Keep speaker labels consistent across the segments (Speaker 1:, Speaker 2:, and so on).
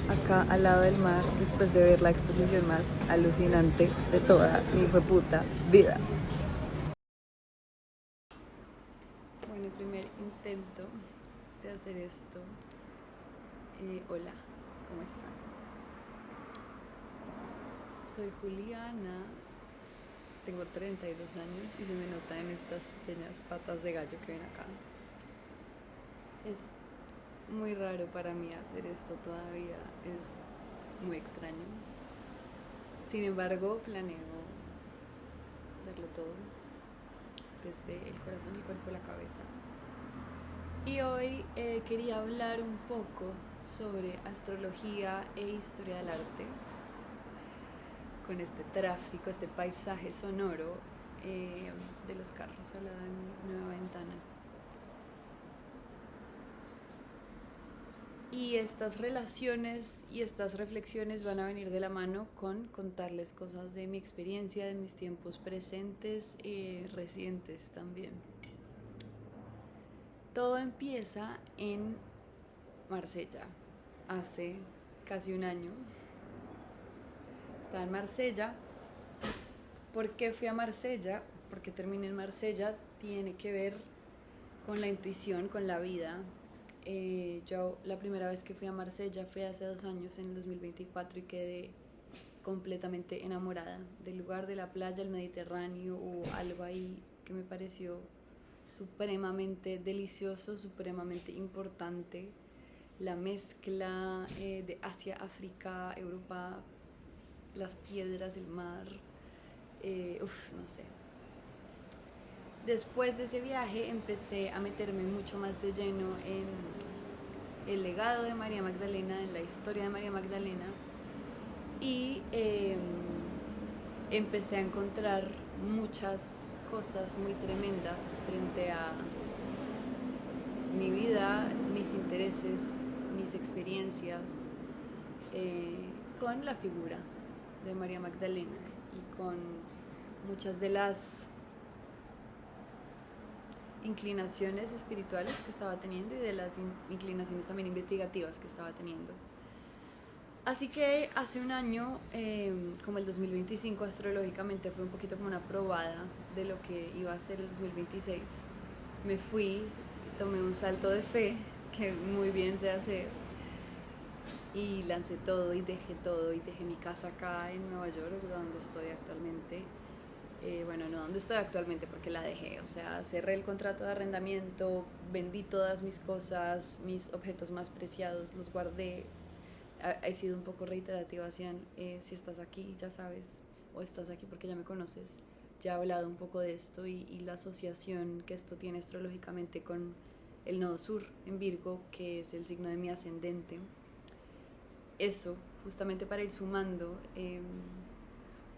Speaker 1: acá al lado del mar después de ver la exposición más alucinante de toda mi hijueputa vida. Bueno, primer intento de hacer esto. Hola, ¿cómo están? Soy Juliana, tengo 32 años y se me nota en estas pequeñas patas de gallo que ven acá. Es muy raro para mí hacer esto todavía, es muy extraño. Sin embargo, planeo darlo todo, desde el corazón, el cuerpo, la cabeza. Y hoy quería hablar un poco sobre astrología e historia del arte, con este tráfico, este paisaje sonoro de los carros al lado de mi nueva ventana. Y estas relaciones y estas reflexiones van a venir de la mano con contarles cosas de mi experiencia, de mis tiempos presentes y recientes también. Todo empieza en Marsella, hace casi un año. Estaba en Marsella. ¿Por qué fui a Marsella? Porque terminé en Marsella. Tiene que ver con la intuición, con la vida. Yo la primera vez que fui a Marsella fue hace 2 años, en el 2024, y quedé completamente enamorada del lugar, de la playa, el Mediterráneo, o algo ahí que me pareció supremamente delicioso, supremamente importante. La mezcla de Asia, África, Europa, las piedras, el mar, no sé. Después de ese viaje empecé a meterme mucho más de lleno en el legado de María Magdalena, en la historia de María Magdalena, y empecé a encontrar muchas cosas muy tremendas frente a mi vida, mis intereses, mis experiencias, con la figura de María Magdalena y con muchas de las inclinaciones espirituales que estaba teniendo y de las inclinaciones también investigativas que estaba teniendo. Así que hace un año, como el 2025 astrológicamente fue un poquito como una probada de lo que iba a ser el 2026, me fui, tomé un salto de fe, que muy bien sé hacer, y lancé todo y dejé mi casa acá en Nueva York, donde estoy actualmente. Bueno, no donde estoy actualmente porque la dejé, o sea, cerré el contrato de arrendamiento, vendí todas mis cosas, mis objetos más preciados, los guardé. He sido un poco reiterativa, Cian, si estás aquí ya sabes, o estás aquí porque ya me conoces, ya he hablado un poco de esto y la asociación que esto tiene astrológicamente con el nodo sur en Virgo, que es el signo de mi ascendente. Eso, justamente para ir sumando,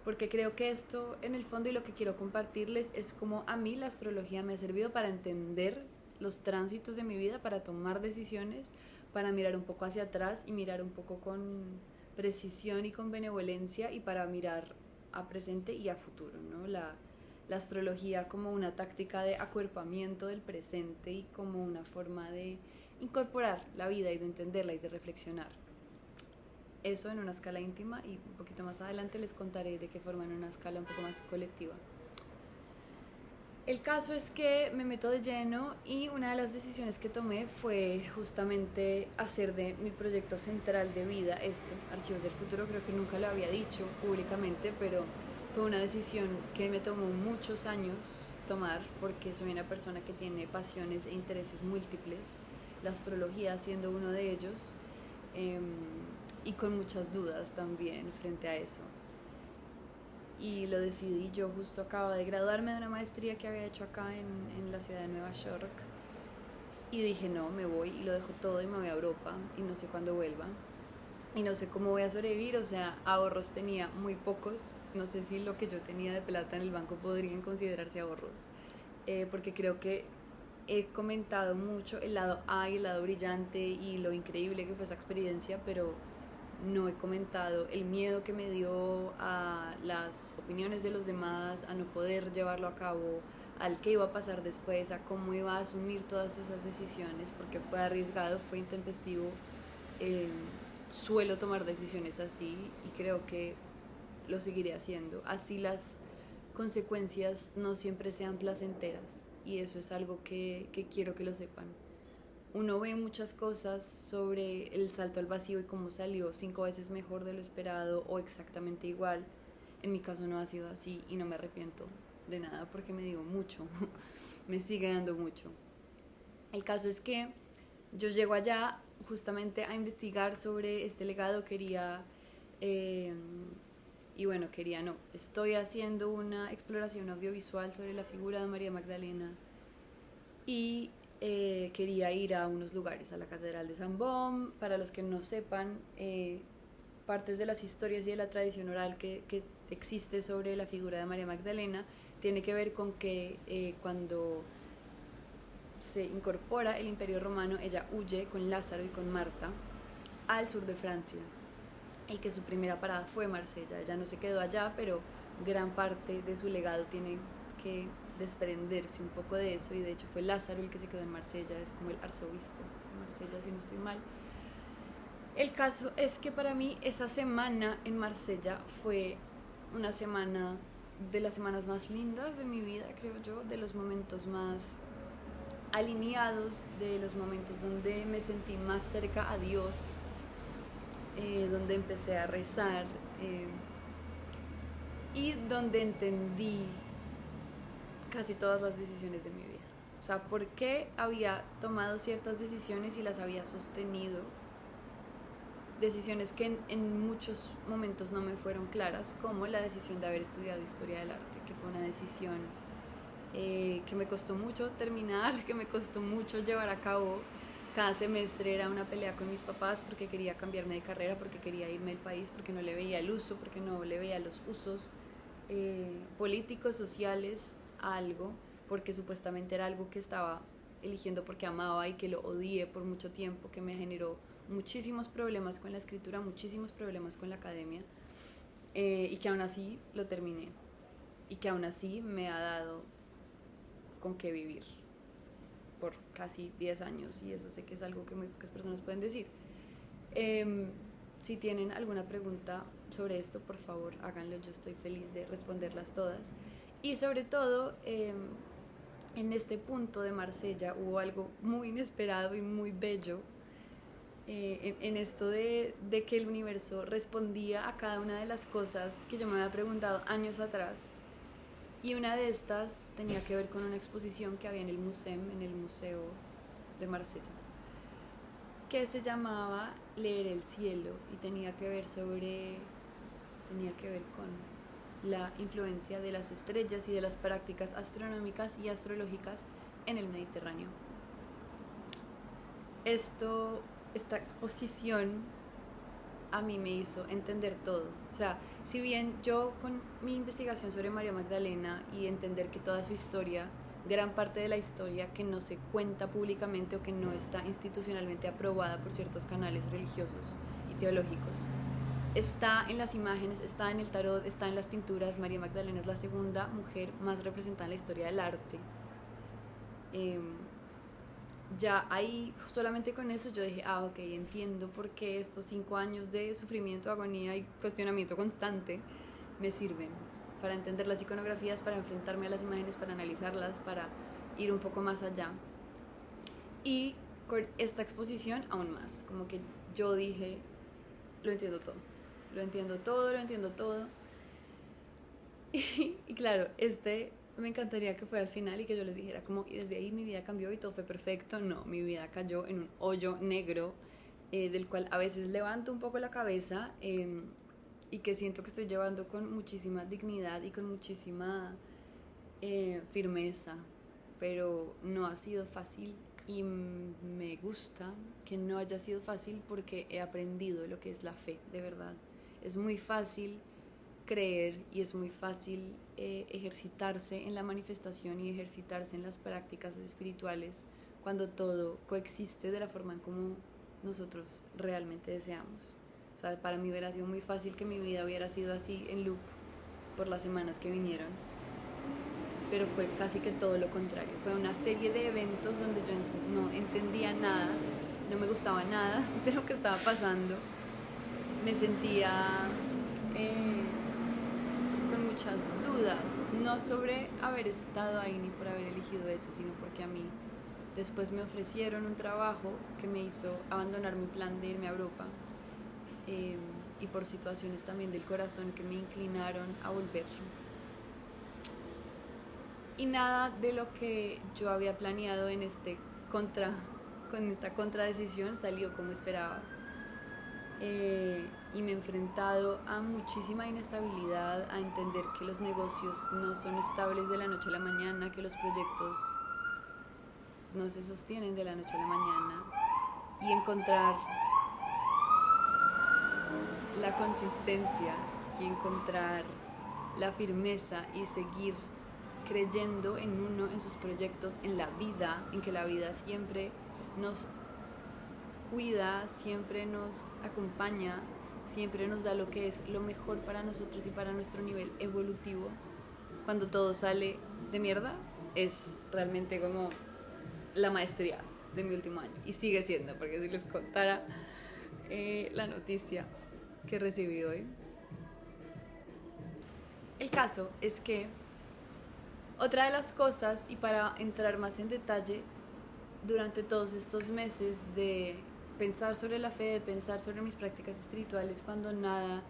Speaker 1: porque creo que esto en el fondo, y lo que quiero compartirles, es como a mí la astrología me ha servido para entender los tránsitos de mi vida, para tomar decisiones, para mirar un poco hacia atrás y mirar un poco con precisión y con benevolencia, y para mirar a presente y a futuro, ¿no? La astrología como una táctica de acuerpamiento del presente y como una forma de incorporar la vida y de entenderla y de reflexionar. Eso en una escala íntima, y un poquito más adelante les contaré de qué forma en una escala un poco más colectiva. El caso es que me meto de lleno y una de las decisiones que tomé fue justamente hacer de mi proyecto central de vida esto, Archivos del Futuro. Creo que nunca lo había dicho públicamente, pero fue una decisión que me tomó muchos años tomar, porque soy una persona que tiene pasiones e intereses múltiples, la astrología siendo uno de ellos, y con muchas dudas también frente a eso. Y lo decidí. Yo justo acabo de graduarme de una maestría que había hecho acá en la ciudad de Nueva York, y dije no, me voy y lo dejo todo y me voy a Europa, y no sé cuándo vuelva y no sé cómo voy a sobrevivir. O sea, ahorros tenía muy pocos, no sé si lo que yo tenía de plata en el banco podrían considerarse ahorros, porque creo que he comentado mucho el lado A y el lado brillante y lo increíble que fue esa experiencia, pero no he comentado el miedo que me dio a las opiniones de los demás, a no poder llevarlo a cabo, al qué iba a pasar después, a cómo iba a asumir todas esas decisiones, porque fue arriesgado, fue intempestivo, eh, suelo tomar decisiones así y creo que lo seguiré haciendo. Así las consecuencias no siempre sean placenteras y eso es algo que quiero que lo sepan. Uno ve muchas cosas sobre el salto al vacío y cómo salió 5 veces mejor de lo esperado o exactamente igual. En mi caso no ha sido así y no me arrepiento de nada porque me dio mucho, me sigue dando mucho. El caso es que yo llego allá justamente a investigar sobre este legado, y bueno, quería no, estoy haciendo una exploración audiovisual sobre la figura de María Magdalena y quería ir a unos lugares, a la Catedral de San Bom. Para los que no sepan, partes de las historias y de la tradición oral que existe sobre la figura de María Magdalena tiene que ver con que cuando se incorpora el Imperio Romano, ella huye con Lázaro y con Marta al sur de Francia y que su primera parada fue Marsella. Ella no se quedó allá, pero gran parte de su legado tiene que desprenderse un poco de eso y de hecho fue Lázaro el que se quedó en Marsella, es como el arzobispo de Marsella si no estoy mal. El caso es que para mí esa semana en Marsella fue una semana de las semanas más lindas de mi vida, creo yo, de los momentos más alineados, de los momentos donde me sentí más cerca a Dios, donde empecé a rezar y donde entendí casi todas las decisiones de mi vida. O sea, por qué había tomado ciertas decisiones y las había sostenido. Decisiones que en muchos momentos no me fueron claras, como la decisión de haber estudiado Historia del Arte, que fue una decisión que me costó mucho terminar, que me costó mucho llevar a cabo. Cada semestre era una pelea con mis papás porque quería cambiarme de carrera, porque quería irme del país, porque no le veía el uso, porque no le veía los usos políticos, sociales a algo, porque supuestamente era algo que estaba eligiendo porque amaba y que lo odié por mucho tiempo, que me generó muchísimos problemas con la escritura, muchísimos problemas con la academia, y que aún así lo terminé y que aún así me ha dado con qué vivir por casi 10 años y eso sé que es algo que muy pocas personas pueden decir. Si tienen alguna pregunta sobre esto, por favor háganlo, yo estoy feliz de responderlas todas. Y sobre todo, en este punto de Marsella hubo algo muy inesperado y muy bello, en esto de que el universo respondía a cada una de las cosas que yo me había preguntado años atrás. Y una de estas tenía que ver con una exposición que había en el Museo de Marsella, que se llamaba Leer el cielo y tenía que ver con la influencia de las estrellas y de las prácticas astronómicas y astrológicas en el Mediterráneo. Esta exposición a mí me hizo entender todo. O sea, si bien yo con mi investigación sobre María Magdalena y entender que toda su historia, gran parte de la historia que no se cuenta públicamente o que no está institucionalmente aprobada por ciertos canales religiosos y teológicos, está en las imágenes, está en el tarot, está en las pinturas. María Magdalena es la segunda mujer más representada en la historia del arte. Ya ahí, solamente con eso yo dije, ok, entiendo por qué estos 5 años de sufrimiento, agonía y cuestionamiento constante me sirven para entender las iconografías, para enfrentarme a las imágenes, para analizarlas, para ir un poco más allá. Y con esta exposición aún más, como que yo dije, lo entiendo todo, lo entiendo todo, lo entiendo todo. Y claro, me encantaría que fuera al final y que yo les dijera como, y desde ahí mi vida cambió y todo fue perfecto. No, mi vida cayó en un hoyo negro, del cual a veces levanto un poco la cabeza, y que siento que estoy llevando con muchísima dignidad y con muchísima firmeza, pero no ha sido fácil y me gusta que no haya sido fácil porque he aprendido lo que es la fe, de verdad. Es muy fácil creer y es muy fácil ejercitarse en la manifestación y ejercitarse en las prácticas espirituales cuando todo coexiste de la forma en como nosotros realmente deseamos. O sea, para mí hubiera sido muy fácil que mi vida hubiera sido así en loop por las semanas que vinieron, pero fue casi que todo lo contrario. Fue una serie de eventos donde yo no entendía nada, no me gustaba nada de lo que estaba pasando, me sentía con muchas dudas, no sobre haber estado ahí ni por haber elegido eso, sino porque a mí después me ofrecieron un trabajo que me hizo abandonar mi plan de irme a Europa, y por situaciones también del corazón que me inclinaron a volver. Y nada de lo que yo había planeado con esta contradecisión salió como esperaba. Y me he enfrentado a muchísima inestabilidad, a entender que los negocios no son estables de la noche a la mañana, que los proyectos no se sostienen de la noche a la mañana, y encontrar la consistencia y encontrar la firmeza y seguir creyendo en uno, en sus proyectos, en la vida, en que la vida siempre nos cuida, siempre nos acompaña, siempre nos da lo que es lo mejor para nosotros y para nuestro nivel evolutivo. Cuando todo sale de mierda, es realmente como la maestría de mi último año, y sigue siendo, porque si les contara la noticia que recibí hoy. El caso es que otra de las cosas, y para entrar más en detalle, durante todos estos meses de pensar sobre la fe, de pensar sobre mis prácticas espirituales, cuando nada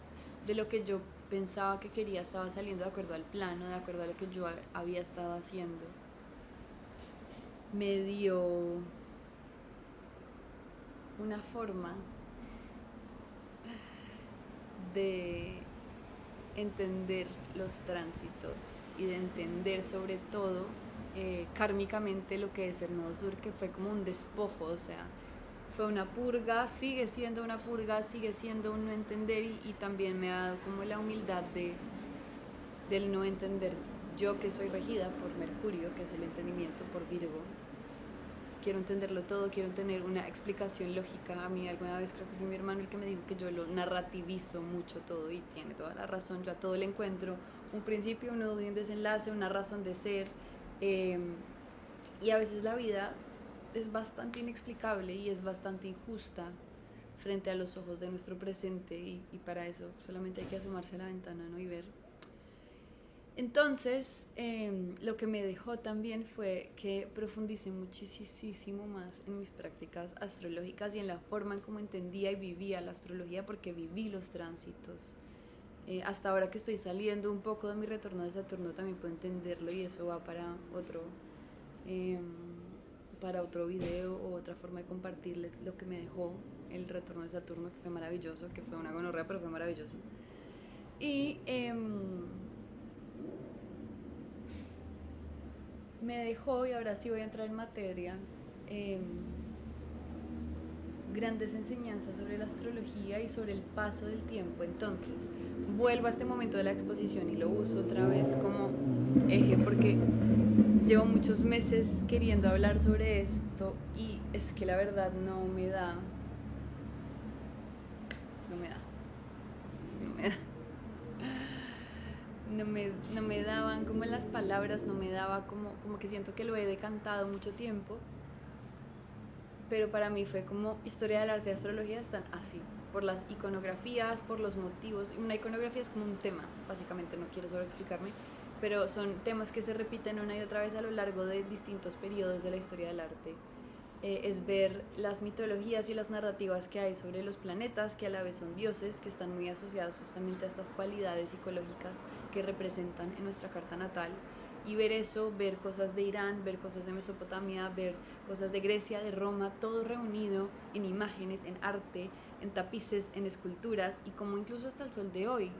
Speaker 1: de lo que yo pensaba que quería estaba saliendo de acuerdo al plano, de acuerdo a lo que yo había estado haciendo, me dio una forma de entender los tránsitos y de entender sobre todo kármicamente lo que es el Nodo Sur, que fue como un despojo, o sea, fue una purga, sigue siendo una purga, sigue siendo un no entender, y también me ha dado como la humildad del no entender. Yo, que soy regida por Mercurio, que es el entendimiento, por Virgo, quiero entenderlo todo, quiero tener una explicación lógica. A mí alguna vez creo que fue mi hermano el que me dijo que yo lo narrativizo mucho todo, y tiene toda la razón. Yo a todo le encuentro un principio, un nudo y un desenlace, una razón de ser, y a veces la vida es bastante inexplicable y es bastante injusta frente a los ojos de nuestro presente, y para eso solamente hay que asomarse a la ventana, ¿no? Y ver. Entonces, lo que me dejó también fue que profundicé muchísimo más en mis prácticas astrológicas y en la forma en cómo entendía y vivía la astrología, porque viví los tránsitos. Hasta ahora que estoy saliendo un poco de mi retorno de Saturno, también puedo entenderlo, y eso va para otro video o otra forma de compartirles lo que me dejó el retorno de Saturno, que fue maravilloso, que fue una gonorrea, pero fue maravilloso. Y me dejó, y ahora sí voy a entrar en materia, grandes enseñanzas sobre la astrología y sobre el paso del tiempo. Entonces, vuelvo a este momento de la exposición y lo uso otra vez como eje, porque llevo muchos meses queriendo hablar sobre esto, y es que la verdad no me daban como las palabras, no me daba como que siento que lo he decantado mucho tiempo, pero para mí fue como historia del arte y astrología están así, por las iconografías, por los motivos. Una iconografía es como un tema, básicamente, no quiero sobreexplicarme, pero son temas que se repiten una y otra vez a lo largo de distintos periodos de la historia del arte. Es ver las mitologías y las narrativas que hay sobre los planetas, que a la vez son dioses, que están muy asociados justamente a estas cualidades psicológicas que representan en nuestra carta natal, y ver eso, ver cosas de Irán, ver cosas de Mesopotamia, ver cosas de Grecia, de Roma, todo reunido en imágenes, en arte, en tapices, en esculturas, y como incluso hasta el sol de hoy,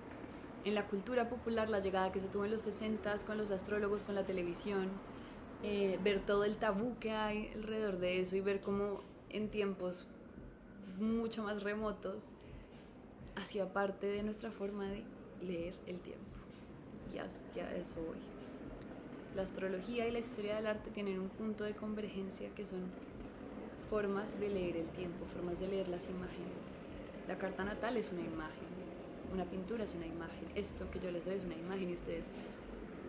Speaker 1: en la cultura popular, la llegada que se tuvo en los 60s con los astrólogos, con la televisión, ver todo el tabú que hay alrededor de eso, y ver cómo en tiempos mucho más remotos hacía parte de nuestra forma de leer el tiempo. Ya a eso voy. La astrología y la historia del arte tienen un punto de convergencia, que son formas de leer el tiempo, formas de leer las imágenes. La carta natal es una imagen, una pintura es una imagen, esto que yo les doy es una imagen, y ustedes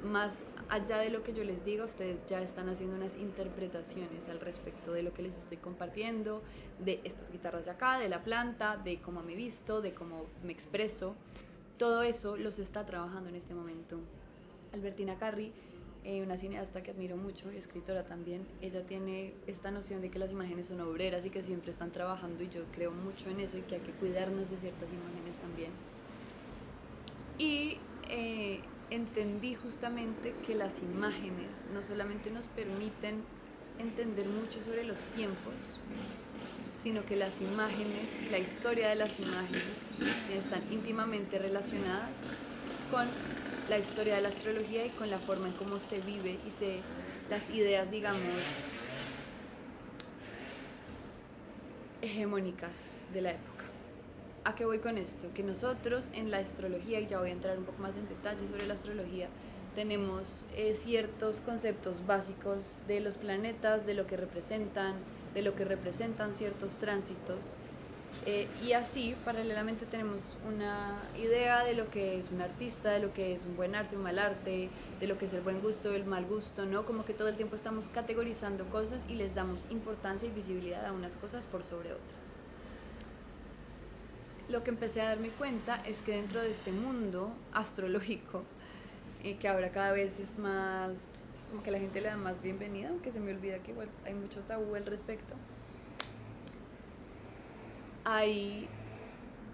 Speaker 1: más allá de lo que yo les diga, ustedes ya están haciendo unas interpretaciones al respecto de lo que les estoy compartiendo, de estas guitarras de acá, de la planta, de cómo me visto, de cómo me expreso. Todo eso los está trabajando en este momento Albertina Carri, una cineasta que admiro mucho y escritora también. Ella tiene esta noción de que las imágenes son obreras y que siempre están trabajando, y yo creo mucho en eso y que hay que cuidarnos de ciertas imágenes también. Y entendí justamente que las imágenes no solamente nos permiten entender mucho sobre los tiempos, sino que las imágenes y la historia de las imágenes están íntimamente relacionadas con la historia de la astrología y con la forma en cómo se vive y las ideas, digamos, hegemónicas de la época. ¿A qué voy con esto? Que nosotros en la astrología, y ya voy a entrar un poco más en detalle sobre la astrología, tenemos ciertos conceptos básicos de los planetas, de lo que representan ciertos tránsitos, y así paralelamente tenemos una idea de lo que es un artista, de lo que es un buen arte, un mal arte, de lo que es el buen gusto, el mal gusto, ¿no? Como que todo el tiempo estamos categorizando cosas y les damos importancia y visibilidad a unas cosas por sobre otras. Lo que empecé a darme cuenta es que dentro de este mundo astrológico, que ahora cada vez es más, como que la gente le da más bienvenida, aunque se me olvida que igual hay mucho tabú al respecto, hay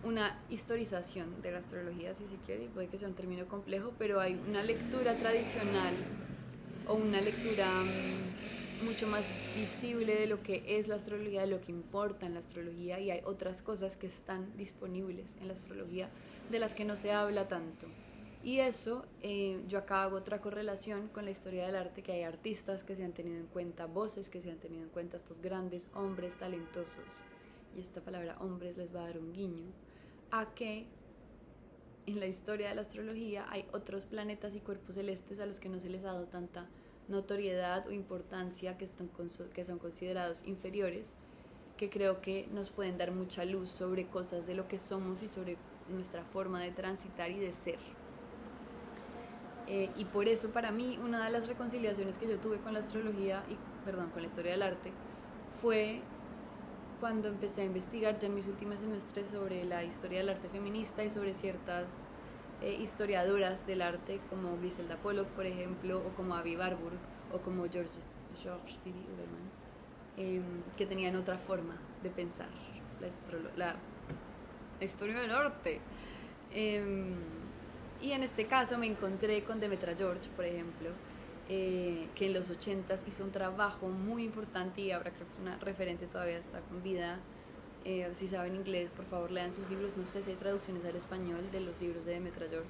Speaker 1: una historización de la astrología, si se quiere, y puede que sea un término complejo, pero hay una lectura tradicional o una lectura mucho más visible de lo que es la astrología, de lo que importa en la astrología, y hay otras cosas que están disponibles en la astrología de las que no se habla tanto. Y eso, yo acá hago otra correlación con la historia del arte, que hay artistas que se han tenido en cuenta, voces que se han tenido en cuenta, estos grandes hombres talentosos, y esta palabra hombres les va a dar un guiño a que en la historia de la astrología hay otros planetas y cuerpos celestes a los que no se les ha dado tanta notoriedad o importancia, que son considerados inferiores, que creo que nos pueden dar mucha luz sobre cosas de lo que somos y sobre nuestra forma de transitar y de ser. Y por eso para mí una de las reconciliaciones que yo tuve con la astrología con la historia del arte fue cuando empecé a investigar ya en mis últimos semestres sobre la historia del arte feminista y sobre ciertas historiadoras del arte como Griselda Pollock, por ejemplo, o como Avi Warburg, o como George T.D. Uberman, que tenían otra forma de pensar la historia del arte. Y en este caso me encontré con Demetra George, por ejemplo, que en los 80s hizo un trabajo muy importante y ahora creo que es una referente, todavía está con vida. Si saben inglés, por favor lean sus libros, no sé si hay traducciones al español de los libros de Demetra George,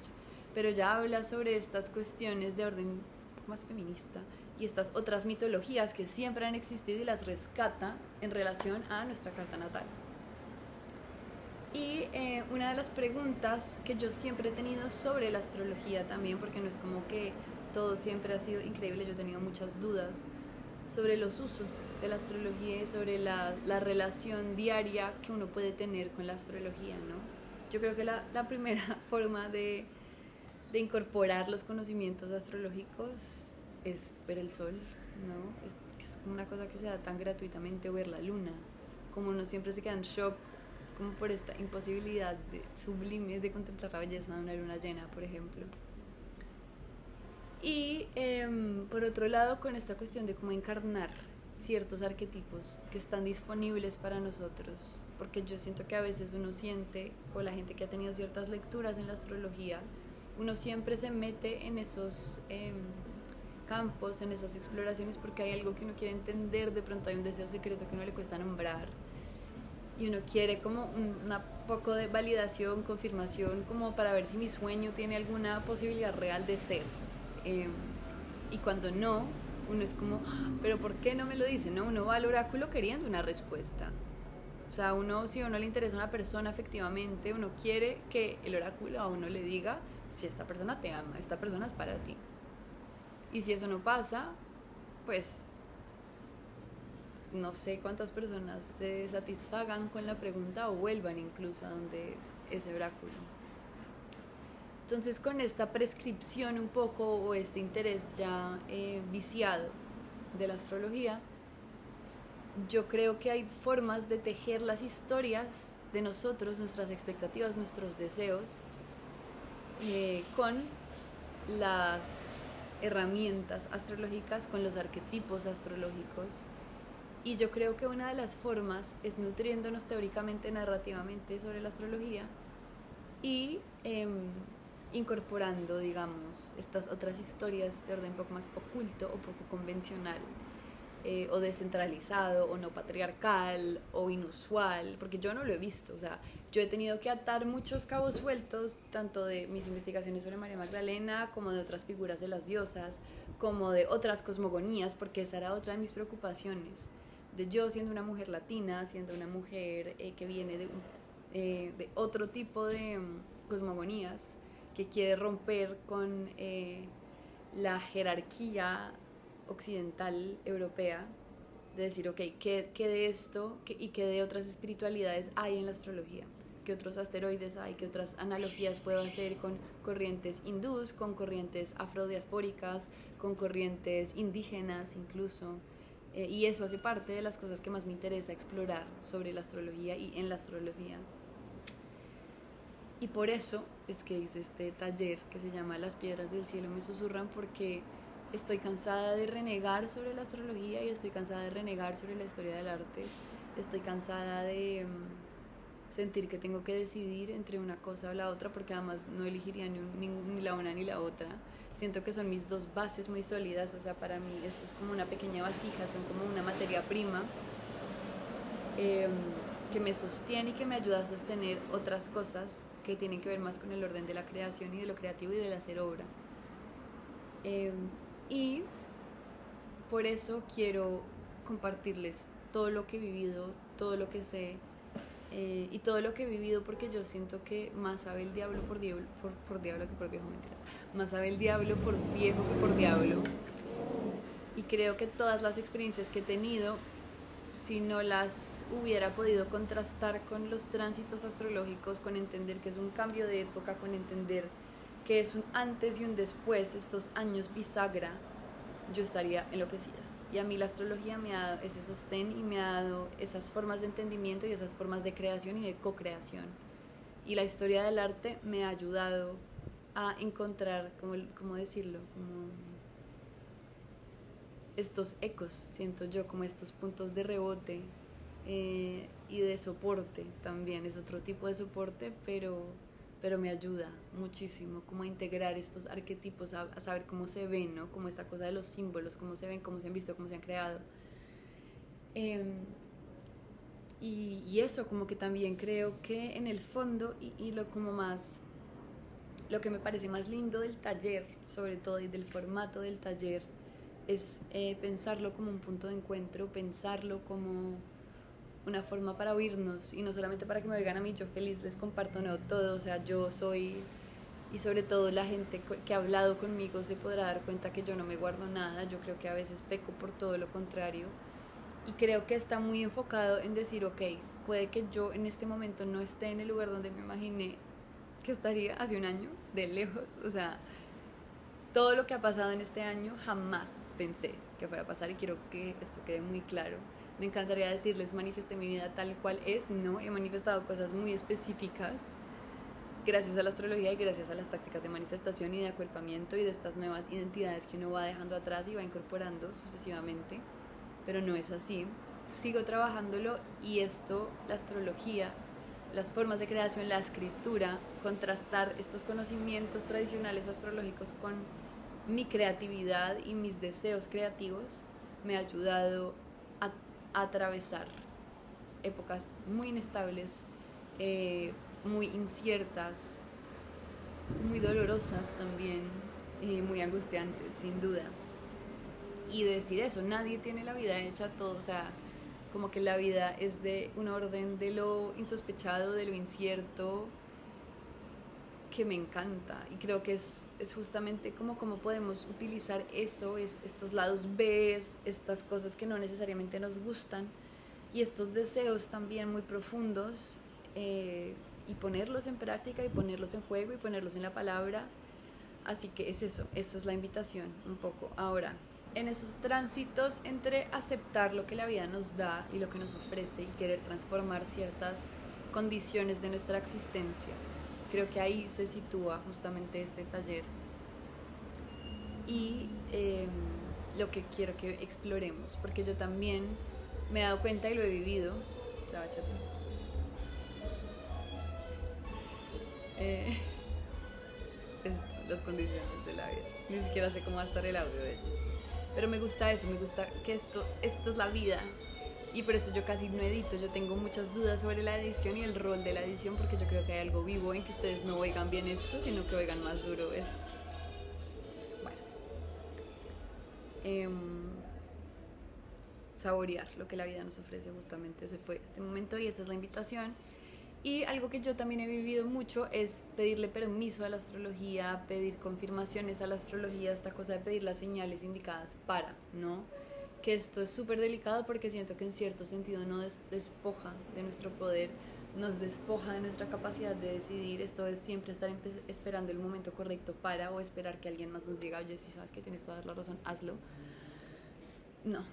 Speaker 1: pero ya habla sobre estas cuestiones de orden más feminista y estas otras mitologías que siempre han existido y las rescata en relación a nuestra carta natal. Y una de las preguntas que yo siempre he tenido sobre la astrología también, porque no es como que todo siempre ha sido increíble, yo he tenido muchas dudas sobre los usos de la astrología y sobre la relación diaria que uno puede tener con la astrología, ¿no? Yo creo que la primera forma de incorporar los conocimientos astrológicos es ver el sol, ¿no? Es como una cosa que se da tan gratuitamente, o ver la luna, como uno siempre se queda en shock como por esta imposibilidad sublime de contemplar la belleza de una luna llena, por ejemplo. Y por otro lado, con esta cuestión de cómo encarnar ciertos arquetipos que están disponibles para nosotros, porque yo siento que a veces uno siente, o la gente que ha tenido ciertas lecturas en la astrología, uno siempre se mete en esos campos, en esas exploraciones, porque hay algo que uno quiere entender, de pronto hay un deseo secreto que uno le cuesta nombrar, y uno quiere como un poco de validación, confirmación, como para ver si mi sueño tiene alguna posibilidad real de ser. Y cuando no, uno es como, pero ¿por qué no me lo dice? ¿No? Uno va al oráculo queriendo una respuesta. O sea, si a uno le interesa una persona, efectivamente, uno quiere que el oráculo a uno le diga si esta persona te ama, esta persona es para ti. Y si eso no pasa, pues no sé cuántas personas se satisfagan con la pregunta o vuelvan incluso a donde ese oráculo. Entonces con esta prescripción un poco o este interés ya viciado de la astrología, yo creo que hay formas de tejer las historias de nosotros, nuestras expectativas, nuestros deseos, con las herramientas astrológicas, con los arquetipos astrológicos. Y yo creo que una de las formas es nutriéndonos teóricamente, narrativamente sobre la astrología y incorporando, digamos, estas otras historias de orden un poco más oculto o poco convencional, o descentralizado, o no patriarcal, o inusual, porque yo no lo he visto, o sea, yo he tenido que atar muchos cabos sueltos, tanto de mis investigaciones sobre María Magdalena, como de otras figuras de las diosas, como de otras cosmogonías, porque esa era otra de mis preocupaciones, de yo siendo una mujer latina, siendo una mujer que viene de otro tipo de cosmogonías, que quiere romper con la jerarquía occidental europea, de decir, ok, ¿qué de esto y qué de otras espiritualidades hay en la astrología? ¿Qué otros asteroides hay? ¿Qué otras analogías puedo hacer con corrientes hindús, con corrientes afrodiaspóricas, con corrientes indígenas incluso? Y eso hace parte de las cosas que más me interesa explorar sobre la astrología y en la astrología. Y por eso es que hice este taller que se llama Las piedras del cielo me susurran, porque estoy cansada de renegar sobre la astrología y estoy cansada de renegar sobre la historia del arte. Estoy cansada de sentir que tengo que decidir entre una cosa o la otra, porque además no elegiría ni la una ni la otra. Siento que son mis dos bases muy sólidas, o sea, para mí esto es como una pequeña vasija, son como una materia prima que me sostiene y que me ayuda a sostener otras cosas que tienen que ver más con el orden de la creación y de lo creativo y del hacer obra. Y por eso quiero compartirles todo lo que he vivido, todo lo que sé, y todo lo que he vivido, porque yo siento que más sabe el diablo por diablo que por viejo, mentiras, más sabe el diablo por viejo que por diablo. Y creo que todas las experiencias que he tenido, si no las hubiera podido contrastar con los tránsitos astrológicos, con entender que es un cambio de época, con entender que es un antes y un después, estos años bisagra, yo estaría enloquecida. Y a mí la astrología me ha dado ese sostén y me ha dado esas formas de entendimiento y esas formas de creación y de co-creación. Y la historia del arte me ha ayudado a encontrar, ¿cómo decirlo? Como estos ecos, siento yo, como estos puntos de rebote y de soporte también. Es otro tipo de soporte, pero me ayuda muchísimo como a integrar estos arquetipos, a saber cómo se ven, ¿no? Como esta cosa de los símbolos, cómo se ven, cómo se han visto, cómo se han creado. Y eso, como que también creo que en el fondo, y lo como más, lo que me parece más lindo del taller, sobre todo, y del formato del taller, es pensarlo como un punto de encuentro, pensarlo como una forma para oírnos, y no solamente para que me oigan a mí. Yo feliz les comparto, no, todo, o sea, yo soy, y sobre todo la gente que ha hablado conmigo se podrá dar cuenta que yo no me guardo nada. Yo creo que a veces peco por todo lo contrario, y creo que está muy enfocado en decir, ok, puede que yo en este momento no esté en el lugar donde me imaginé que estaría hace un año, de lejos, o sea, todo lo que ha pasado en este año jamás pensé que fuera a pasar, y quiero que esto quede muy claro. Me encantaría decirles, manifesté mi vida tal cual es. No, he manifestado cosas muy específicas gracias a la astrología y gracias a las tácticas de manifestación y de acuerpamiento y de estas nuevas identidades que uno va dejando atrás y va incorporando sucesivamente, pero no es así. Sigo trabajándolo, y esto, la astrología, las formas de creación, la escritura, contrastar estos conocimientos tradicionales astrológicos con mi creatividad y mis deseos creativos, me ha ayudado a atravesar épocas muy inestables, muy inciertas, muy dolorosas también, muy angustiantes, sin duda. Y decir eso, nadie tiene la vida hecha, todo, o sea, como que la vida es de un orden de lo insospechado, de lo incierto, que me encanta. Y creo que es justamente como podemos utilizar eso, estos lados B, estas cosas que no necesariamente nos gustan, y estos deseos también muy profundos, y ponerlos en práctica y ponerlos en juego y ponerlos en la palabra. Así que es eso es la invitación un poco. Ahora, en esos tránsitos entre aceptar lo que la vida nos da y lo que nos ofrece y querer transformar ciertas condiciones de nuestra existencia, creo que ahí se sitúa justamente este taller y lo que quiero que exploremos, porque yo también me he dado cuenta y lo he vivido. Las condiciones de la vida. Ni siquiera sé cómo va a estar el audio, de hecho. Pero me gusta eso, me gusta que esto es la vida. Y por eso yo casi no edito. Yo tengo muchas dudas sobre la edición y el rol de la edición, porque yo creo que hay algo vivo en que ustedes no oigan bien esto, sino que oigan más duro esto. Bueno. Saborear lo que la vida nos ofrece, justamente ese fue este momento y esa es la invitación. Y algo que yo también he vivido mucho es pedirle permiso a la astrología, pedir confirmaciones a la astrología, esta cosa de pedir las señales indicadas para, ¿no? Que esto es súper delicado porque siento que en cierto sentido nos despoja de nuestro poder, nos despoja de nuestra capacidad de decidir. Esto es siempre estar esperando el momento correcto para, o esperar que alguien más nos diga, oye, si sabes que tienes toda la razón, hazlo. No.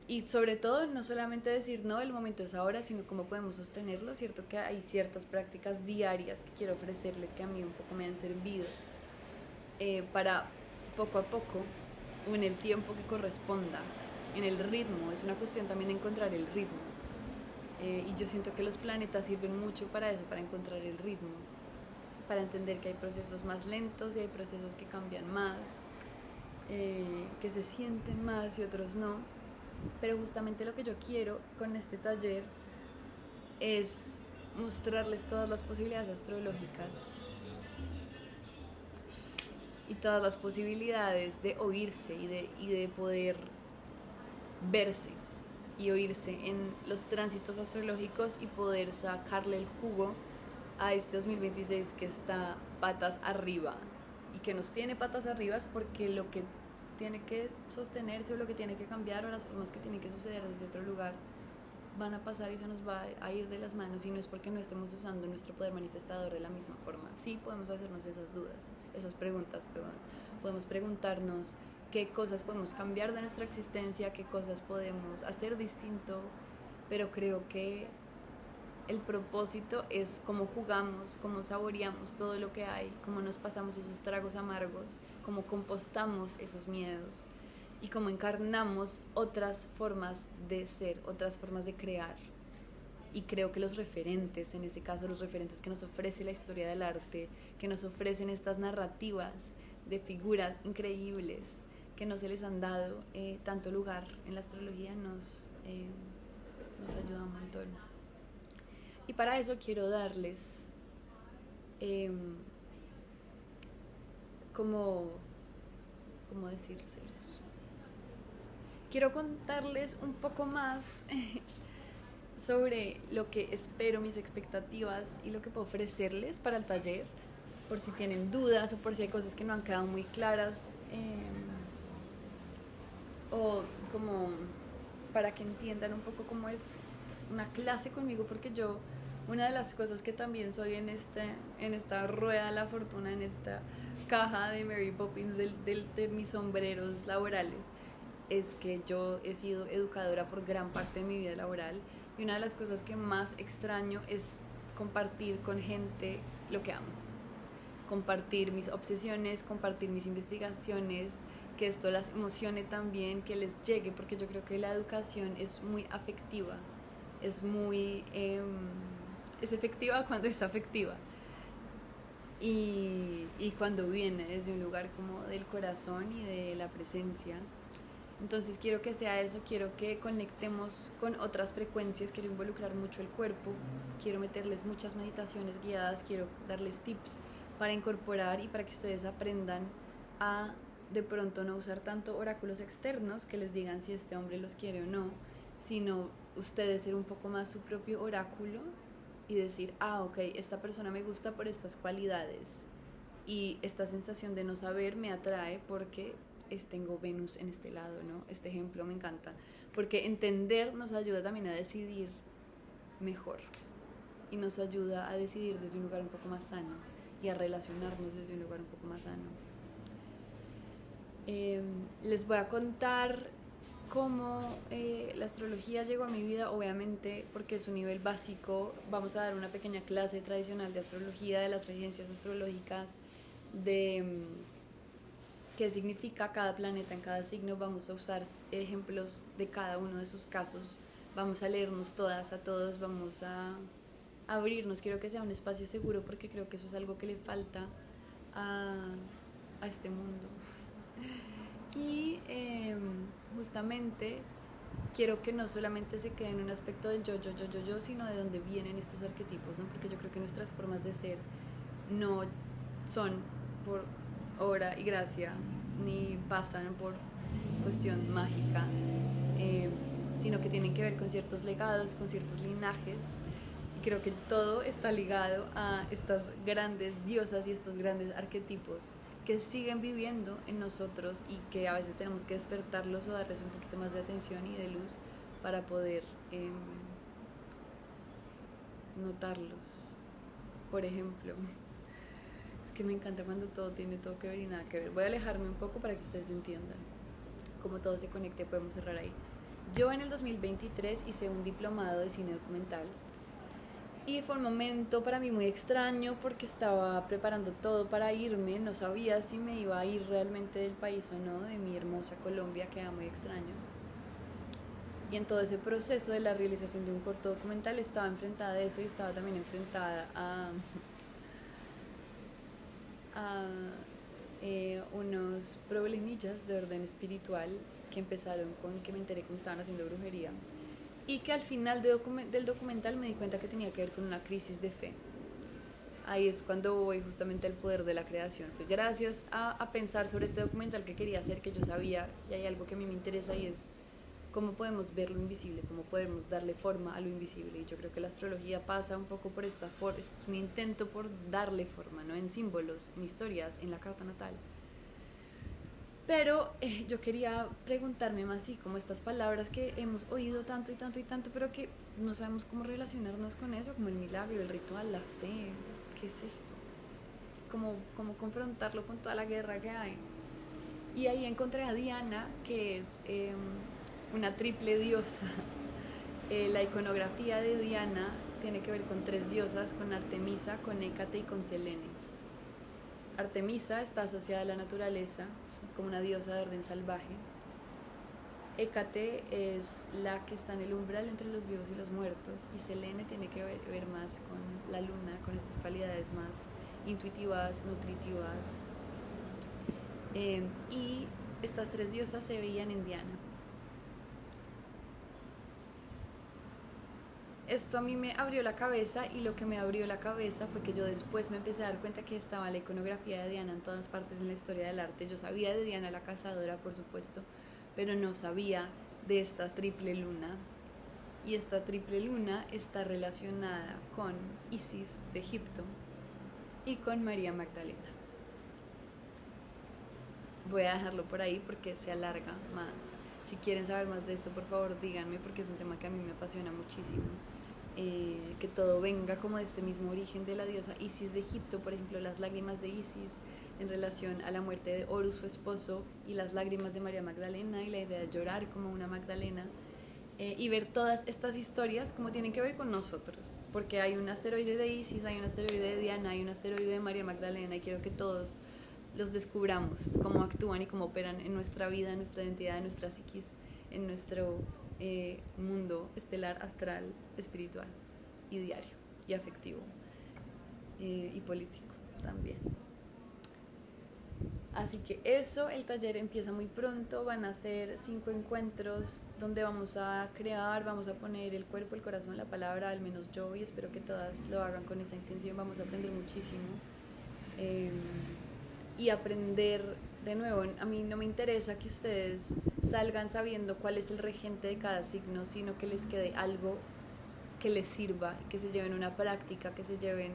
Speaker 1: Y sobre todo, no solamente decir, no, el momento es ahora, sino cómo podemos sostenerlo. Cierto que hay ciertas prácticas diarias que quiero ofrecerles que a mí un poco me han servido para poco a poco, o en el tiempo que corresponda, en el ritmo. Es una cuestión también de encontrar el ritmo. Y yo siento que los planetas sirven mucho para eso, para encontrar el ritmo, para entender que hay procesos más lentos y hay procesos que cambian más, que se sienten más y otros no. Pero justamente lo que yo quiero con este taller es mostrarles todas las posibilidades astrológicas y todas las posibilidades de oírse y de poder verse y oírse en los tránsitos astrológicos y poder sacarle el jugo a este 2026 que está patas arriba y que nos tiene patas arriba, es porque lo que tiene que sostenerse o lo que tiene que cambiar o las formas que tienen que suceder desde otro lugar van a pasar y se nos va a ir de las manos, y no es porque no estemos usando nuestro poder manifestador de la misma forma. Sí podemos hacernos esas dudas, esas preguntas, podemos preguntarnos qué cosas podemos cambiar de nuestra existencia, qué cosas podemos hacer distinto, pero creo que el propósito es cómo jugamos, cómo saboreamos todo lo que hay, cómo nos pasamos esos tragos amargos, cómo compostamos esos miedos y cómo encarnamos otras formas de ser, otras formas de crear. Y creo que los referentes, en ese caso los referentes que nos ofrece la historia del arte, que nos ofrecen estas narrativas de figuras increíbles que no se les han dado tanto lugar en la astrología, nos ayuda un montón. Y para eso quiero darles ¿cómo decírselos? Quiero contarles un poco más sobre lo que espero, mis expectativas y lo que puedo ofrecerles para el taller, por si tienen dudas o por si hay cosas que no han quedado muy claras, o como para que entiendan un poco cómo es una clase conmigo, porque yo, una de las cosas que también soy en esta rueda de la fortuna, en esta caja de Mary Poppins de mis sombreros laborales, es que yo he sido educadora por gran parte de mi vida laboral, y una de las cosas que más extraño es compartir con gente lo que amo, compartir mis obsesiones, compartir mis investigaciones, que esto las emocione también, que les llegue, porque yo creo que la educación es muy afectiva, es muy es efectiva cuando es afectiva, y cuando viene desde un lugar como del corazón y de la presencia. Entonces quiero que sea eso, quiero que conectemos con otras frecuencias, quiero involucrar mucho el cuerpo, quiero meterles muchas meditaciones guiadas, quiero darles tips para incorporar y para que ustedes aprendan a de pronto no usar tanto oráculos externos que les digan si este hombre los quiere o no, sino ustedes ser un poco más su propio oráculo y decir, ok, esta persona me gusta por estas cualidades y esta sensación de no saber me atrae porque tengo Venus en este lado, ¿no? Este ejemplo me encanta, porque entender nos ayuda también a decidir mejor. y nos ayuda a decidir desde un lugar un poco más sano y a relacionarnos desde un lugar un poco más sano. Les voy a contar cómo la astrología llegó a mi vida, obviamente porque es un nivel básico. Vamos a dar una pequeña clase tradicional de astrología, de las regencias astrológicas, de qué significa cada planeta en cada signo. Vamos a usar ejemplos de cada uno de sus casos, vamos a leernos todas a todos, vamos a abrirnos. Quiero que sea un espacio seguro porque creo que eso es algo que le falta a este mundo. Y justamente quiero que no solamente se quede en un aspecto del yo, sino de dónde vienen estos arquetipos, ¿no? Porque yo creo que nuestras formas de ser no son por obra y gracia, ni pasan por cuestión mágica, sino que tienen que ver con ciertos legados, con ciertos linajes. Y creo que todo está ligado a estas grandes diosas y estos grandes arquetipos que siguen viviendo en nosotros y que a veces tenemos que despertarlos o darles un poquito más de atención y de luz para poder notarlos. Por ejemplo, es que me encanta cuando todo tiene todo que ver y nada que ver. Voy a alejarme un poco para que ustedes entiendan. Como todo se conecte, podemos cerrar ahí. Yo en el 2023 hice un diplomado de cine documental. Y fue un momento para mí muy extraño porque estaba preparando todo para irme, no sabía si me iba a ir realmente del país o no, de mi hermosa Colombia, que era muy extraño. Y en todo ese proceso de la realización de un corto documental estaba enfrentada a eso y estaba también enfrentada a unos problemillas de orden espiritual que empezaron con que me enteré que me estaban haciendo brujería. Y que al final del documental me di cuenta que tenía que ver con una crisis de fe. Ahí es cuando voy justamente al poder de la creación. Fue gracias a pensar sobre este documental que quería hacer, que yo sabía, y hay algo que a mí me interesa y es cómo podemos ver lo invisible, cómo podemos darle forma a lo invisible. Y yo creo que la astrología pasa un poco por esta forma, es un intento por darle forma, ¿no? En símbolos, en historias, en la carta natal. Pero yo quería preguntarme más así, como estas palabras que hemos oído tanto y tanto y tanto, pero que no sabemos cómo relacionarnos con eso, como el milagro, el ritual, la fe. ¿Qué es esto? Cómo confrontarlo con toda la guerra que hay. Y ahí encontré a Diana, que es una triple diosa. La iconografía de Diana tiene que ver con 3 diosas, con Artemisa, con Hécate y con Selene. Artemisa está asociada a la naturaleza, como una diosa de orden salvaje. Hécate es la que está en el umbral entre los vivos y los muertos, y Selene tiene que ver más con la luna, con estas cualidades más intuitivas, nutritivas. Y estas 3 diosas se veían en Diana. Esto a mí me abrió la cabeza, y lo que me abrió la cabeza fue que yo después me empecé a dar cuenta que estaba la iconografía de Diana en todas partes en la historia del arte. Yo sabía de Diana la cazadora, por supuesto, pero no sabía de esta triple luna. Y esta triple luna está relacionada con Isis de Egipto y con María Magdalena. Voy a dejarlo por ahí porque se alarga más. Si quieren saber más de esto, por favor díganme, porque es un tema que a mí me apasiona muchísimo. Que todo venga como de este mismo origen de la diosa Isis de Egipto. Por ejemplo, las lágrimas de Isis en relación a la muerte de Horus, su esposo, y las lágrimas de María Magdalena, y la idea de llorar como una Magdalena, y ver todas estas historias como tienen que ver con nosotros, porque hay un asteroide de Isis, hay un asteroide de Diana, hay un asteroide de María Magdalena, y quiero que todos los descubramos, cómo actúan y cómo operan en nuestra vida, en nuestra identidad, en nuestra psiquis, en nuestro mundo estelar, astral, espiritual y diario y afectivo, y político también. Así que eso, el taller empieza muy pronto, van a ser 5 encuentros donde vamos a crear, vamos a poner el cuerpo, el corazón, la palabra, al menos yo, y espero que todas lo hagan con esa intención. Vamos a aprender muchísimo, y aprender de nuevo. A mí no me interesa que ustedes salgan sabiendo cuál es el regente de cada signo, sino que les quede algo que les sirva, que se lleven una práctica, que se lleven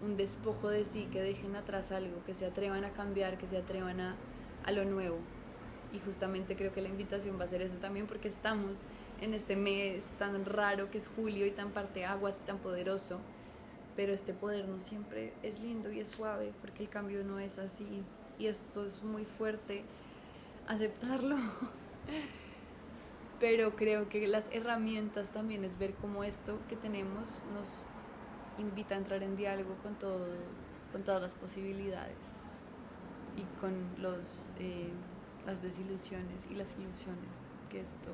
Speaker 1: un despojo de sí, que dejen atrás algo, que se atrevan a cambiar, que se atrevan a lo nuevo. Y justamente creo que la invitación va a ser eso también, porque estamos en este mes tan raro que es julio y tan parteaguas y tan poderoso, pero este poder no siempre es lindo y es suave, porque el cambio no es así, y esto es muy fuerte aceptarlo. Pero creo que las herramientas también es ver cómo esto que tenemos nos invita a entrar en diálogo con todo, con todas las posibilidades y con las desilusiones y las ilusiones que esto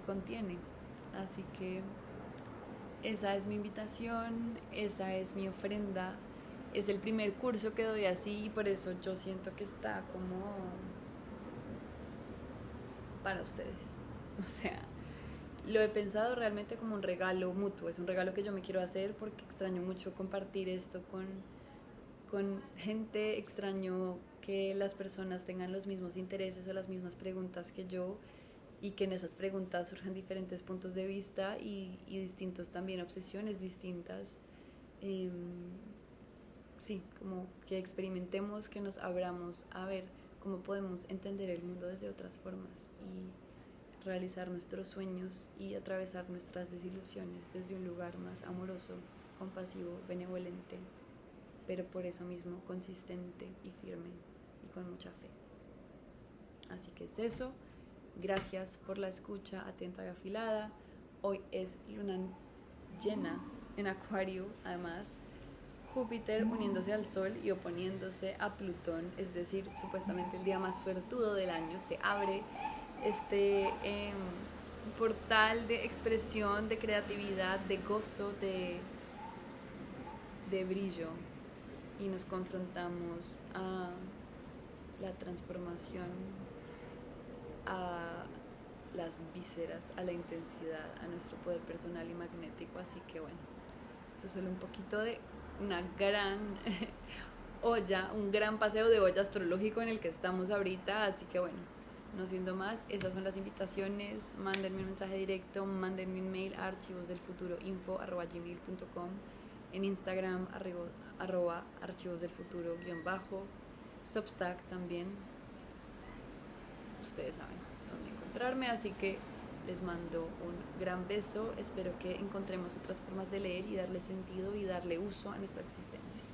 Speaker 1: contiene. Así que esa es mi invitación, esa es mi ofrenda. Es el primer curso que doy así y por eso yo siento que está como para ustedes. O sea, lo he pensado realmente como un regalo mutuo. Es un regalo que yo me quiero hacer porque extraño mucho compartir esto con gente. Extraño que las personas tengan los mismos intereses o las mismas preguntas que yo, y que en esas preguntas surjan diferentes puntos de vista y distintos también, obsesiones distintas. Eh, sí, como que experimentemos, que nos abramos a ver cómo podemos entender el mundo desde otras formas y realizar nuestros sueños y atravesar nuestras desilusiones desde un lugar más amoroso, compasivo, benevolente, pero por eso mismo consistente y firme y con mucha fe. Así que es eso. Gracias por la escucha atenta y afilada. Hoy es luna llena en Acuario, además. Júpiter uniéndose al Sol y oponiéndose a Plutón, es decir, supuestamente el día más suertudo del año. Se abre este portal de expresión, de creatividad, de gozo, de brillo, y nos confrontamos a la transformación, a las vísceras, a la intensidad, a nuestro poder personal y magnético. Así que bueno, esto es solo un poquito de una gran olla, un gran paseo de olla astrológico en el que estamos ahorita. Así que bueno, no siendo más, esas son las invitaciones. Mándenme un mensaje directo, mándenme un mail a archivosdelfuturo@gmail.com, en Instagram @archivosdelfuturo_, Substack también, ustedes saben dónde encontrarme. Así que les mando un gran beso. Espero que encontremos otras formas de leer y darle sentido y darle uso a nuestra existencia.